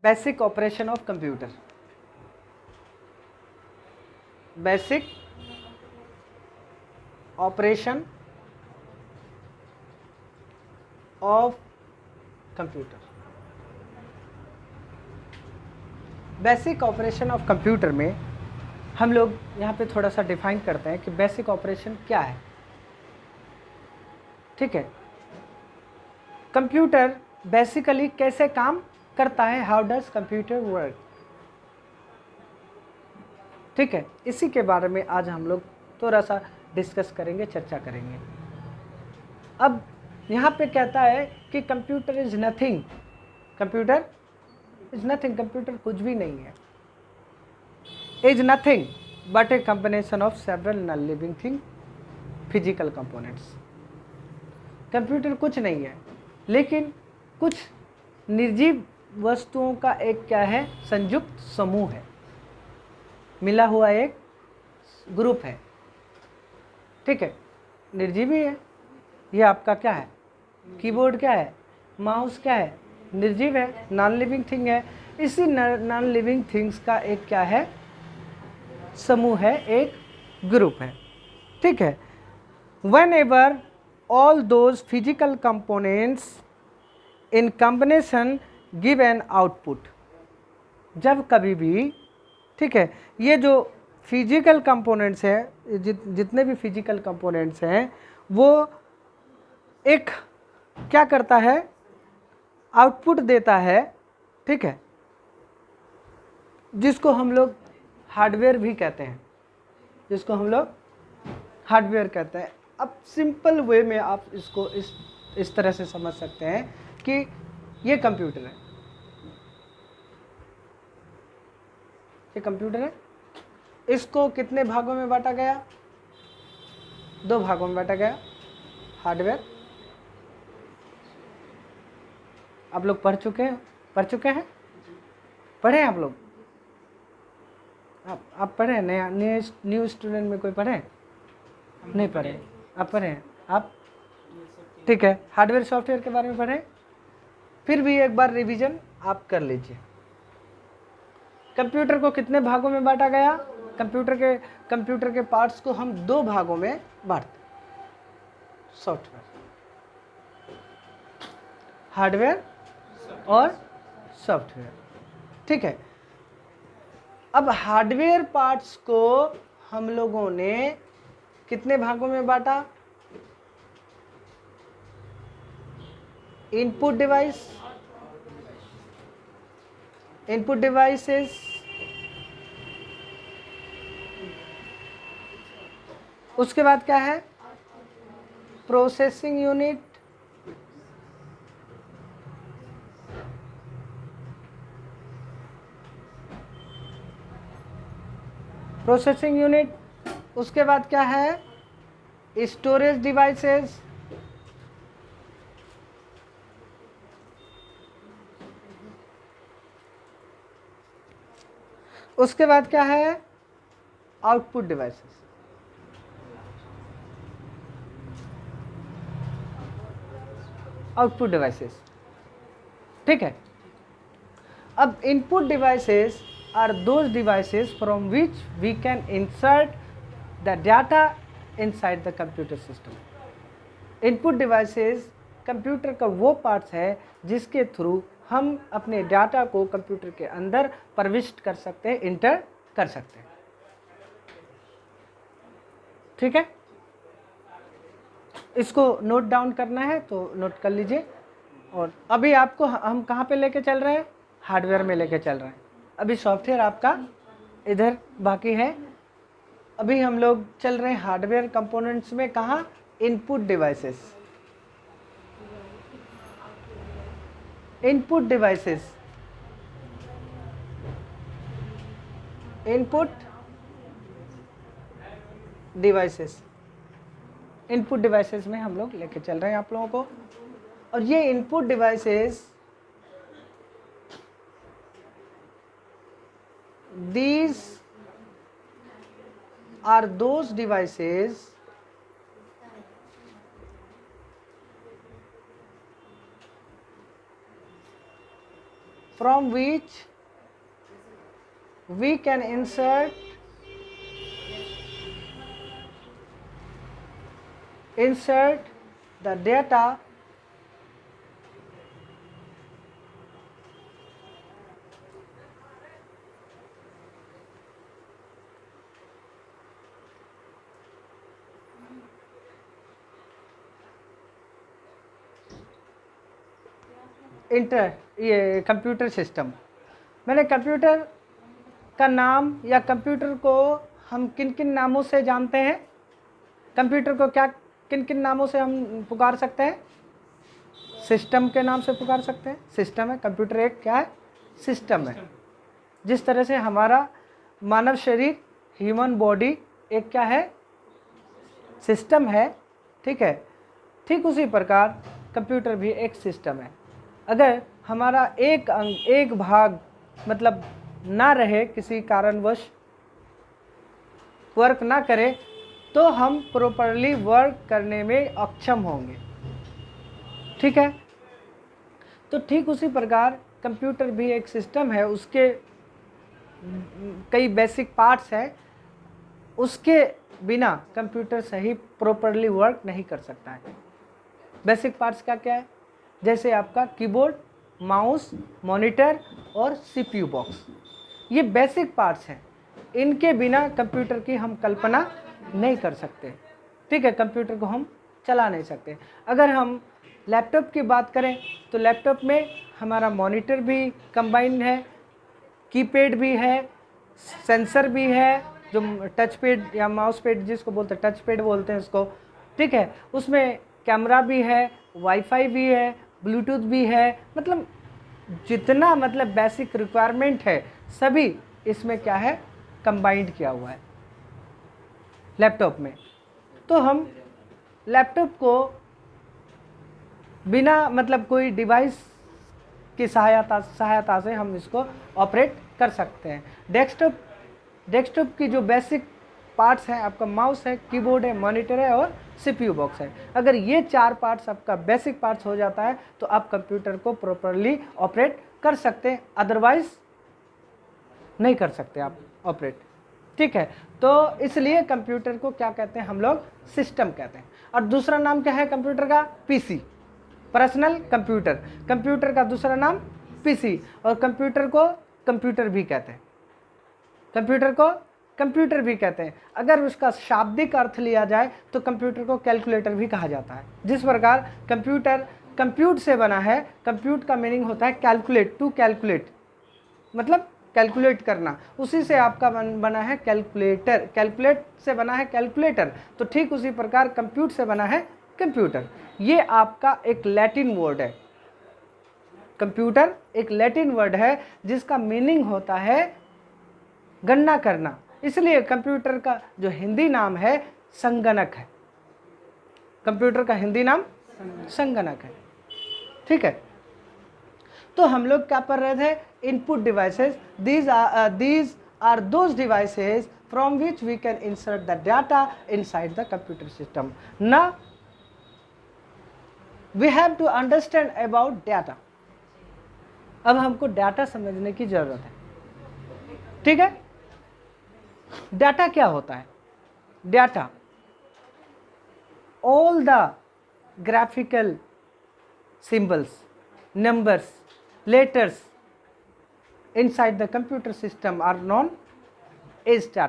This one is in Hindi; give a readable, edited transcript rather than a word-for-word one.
Basic operation of computer. Basic operation of computer. Basic operation of computer में हम लोग यहाँ पे थोड़ा सा डिफाइन करते हैं कि बेसिक ऑपरेशन क्या है। ठीक है, कंप्यूटर बेसिकली कैसे काम करता है, हाउ डज कंप्यूटर वर्क। ठीक है, इसी के बारे में आज हम लोग थोड़ा सा डिस्कस करेंगे, चर्चा करेंगे। अब यहाँ पे कहता है कि computer is nothing, computer is nothing, computer कुछ भी नहीं है। Is nothing but a combination of several non living thing physical components. Computer कुछ नहीं है, लेकिन कुछ निर्जीव वस्तुओं का एक क्या है, संयुक्त समूह है, मिला हुआ एक ग्रुप है। ठीक है, निर्जीव ही है। ये आपका क्या है, कीबोर्ड क्या है, माउस क्या है, निर्जीव है, नॉन लिविंग थिंग है। इसी नॉन लिविंग थिंग्स का एक क्या है, समूह है, एक ग्रुप है। ठीक है, whenever all those physical components in combination give an output, जब कभी भी, ठीक है, ये जो फिजिकल कंपोनेंट्स हैं, जितने भी फिजिकल कंपोनेंट्स हैं, वो एक क्या करता है, आउटपुट देता है। ठीक है, जिसको हम लोग हार्डवेयर भी कहते हैं, जिसको हम लोग हार्डवेयर कहते हैं। अब सिंपल वे में आप इसको इस तरह से समझ सकते हैं कि ये कंप्यूटर है, ये कंप्यूटर है। इसको कितने भागों में बांटा गया, 2 भागों में बांटा गया, हार्डवेयर। आप लोग पढ़ चुके हैं, पढ़े आप लोग, आप पढ़े, नया न्यू स्टूडेंट में कोई पढ़े, नहीं पढ़े, आप पढ़े आप। ठीक है, हार्डवेयर सॉफ्टवेयर के बारे में पढ़े, फिर भी एक बार रिवीजन आप कर लीजिए। कंप्यूटर को कितने भागों में बांटा गया, कंप्यूटर के पार्ट्स को हम 2 भागों में बांटते हैं, सॉफ्टवेयर, हार्डवेयर और सॉफ्टवेयर। ठीक है, अब हार्डवेयर पार्ट्स को हम लोगों ने कितने भागों में बांटा, इनपुट डिवाइसेस, उसके बाद क्या है, प्रोसेसिंग यूनिट, उसके बाद क्या है, स्टोरेज डिवाइसेस, उसके बाद क्या है, आउटपुट डिवाइसेस। ठीक है, अब input devices are those devices from which we can insert the data inside the computer system. Input devices computer का वो पार्ट्स है जिसके थ्रू हम अपने डाटा को कंप्यूटर के अंदर प्रविष्ट कर सकते हैं, इंटर कर सकते हैं। ठीक है, इसको नोट डाउन करना है तो नोट कर लीजिए। और अभी आपको हम कहाँ पे लेके चल रहे हैं, हार्डवेयर में लेके चल रहे हैं। अभी सॉफ्टवेयर आपका इधर बाकी है। अभी हम लोग चल रहे हैं हार्डवेयर कंपोनेंट्स में, कहाँ, इनपुट डिवाइसेस। इनपुट डिवाइसेस में हम लोग लेके चल रहे हैं आप लोगों को। और ये input devices, these are those devices from which we can insert the data ये कंप्यूटर सिस्टम। मैंने कंप्यूटर का नाम या कंप्यूटर को हम किन किन नामों से जानते हैं, कंप्यूटर को क्या किन किन नामों से हम पुकार सकते हैं? सिस्टम के नाम से पुकार सकते हैं। सिस्टम है, कंप्यूटर एक क्या है? सिस्टम है। जिस तरह से हमारा मानव शरीर, ह्यूमन बॉडी एक क्या है? सिस्टम है, ठीक है। ठीक उसी प्रकार कंप्यूटर भी एक सिस्टम है। अगर हमारा एक अंग, एक भाग मतलब ना रहे, किसी कारणवश वर्क ना करे, तो हम प्रॉपरली वर्क करने में अक्षम होंगे, ठीक है। तो ठीक उसी प्रकार कंप्यूटर भी एक सिस्टम है, उसके कई बेसिक पार्ट्स हैं, उसके बिना कंप्यूटर सही प्रॉपरली वर्क नहीं कर सकता है। बेसिक पार्ट्स क्या क्या है? जैसे आपका कीबोर्ड, माउस, मॉनिटर और सीपीयू बॉक्स, ये बेसिक पार्ट्स हैं। इनके बिना कंप्यूटर की हम कल्पना नहीं कर सकते, ठीक है। कंप्यूटर को हम चला नहीं सकते। अगर हम लैपटॉप की बात करें तो लैपटॉप में हमारा मॉनिटर भी कंबाइंड है, कीपैड भी है, सेंसर भी है, जो टच पैड या माउस पैड जिसको बोलते हैं, टच पैड बोलते हैं उसको, ठीक है। उसमें कैमरा भी है, वाईफाई भी है, ब्लूटूथ भी है, मतलब जितना मतलब बेसिक रिक्वायरमेंट है सभी इसमें क्या है? कंबाइंड किया हुआ है लैपटॉप में। तो हम लैपटॉप को बिना मतलब कोई डिवाइस की सहायता से हम इसको ऑपरेट कर सकते हैं। डेस्कटॉप की जो बेसिक पार्ट्स हैं, आपका माउस है, कीबोर्ड है, मॉनिटर है और सीपीयू बॉक्स है। अगर ये चार पार्ट्स आपका बेसिक पार्ट्स हो जाता है तो आप कंप्यूटर को प्रॉपरली ऑपरेट कर सकते हैं, अदरवाइज नहीं कर सकते आप ऑपरेट, ठीक है। तो इसलिए कंप्यूटर को क्या कहते हैं हम लोग? सिस्टम कहते हैं। और दूसरा नाम क्या है कंप्यूटर का? PC, personal computer. कंप्यूटर का दूसरा नाम पीसी। और कंप्यूटर को कंप्यूटर भी कहते हैं, कंप्यूटर को कंप्यूटर भी कहते हैं। अगर उसका शाब्दिक अर्थ लिया जाए तो कंप्यूटर को कैलकुलेटर भी कहा जाता है। जिस प्रकार कंप्यूटर कंप्यूट से बना है, कंप्यूट का मीनिंग होता है कैलकुलेट, टू कैलकुलेट, मतलब कैलकुलेट करना, उसी से आपका बना है कैलकुलेटर। कैलकुलेट से बना है कैलकुलेटर, तो ठीक उसी प्रकार कंप्यूट से बना है कंप्यूटर। ये आपका एक लैटिन वर्ड है। कंप्यूटर एक लैटिन वर्ड है जिसका मीनिंग होता है गणना करना। इसलिए कंप्यूटर का जो हिंदी नाम है संगणक है। कंप्यूटर का हिंदी नाम संगणक है, ठीक है। तो हम लोग क्या पढ़ रहे थे? Input devices. These are those devices from which we can insert the data inside the computer system. Now we have to understand about data. अब हमको डाटा समझने की जरूरत है, ठीक है। डाटा क्या होता है? Data all the graphical symbols, numbers, letters inside the computer system are known as data.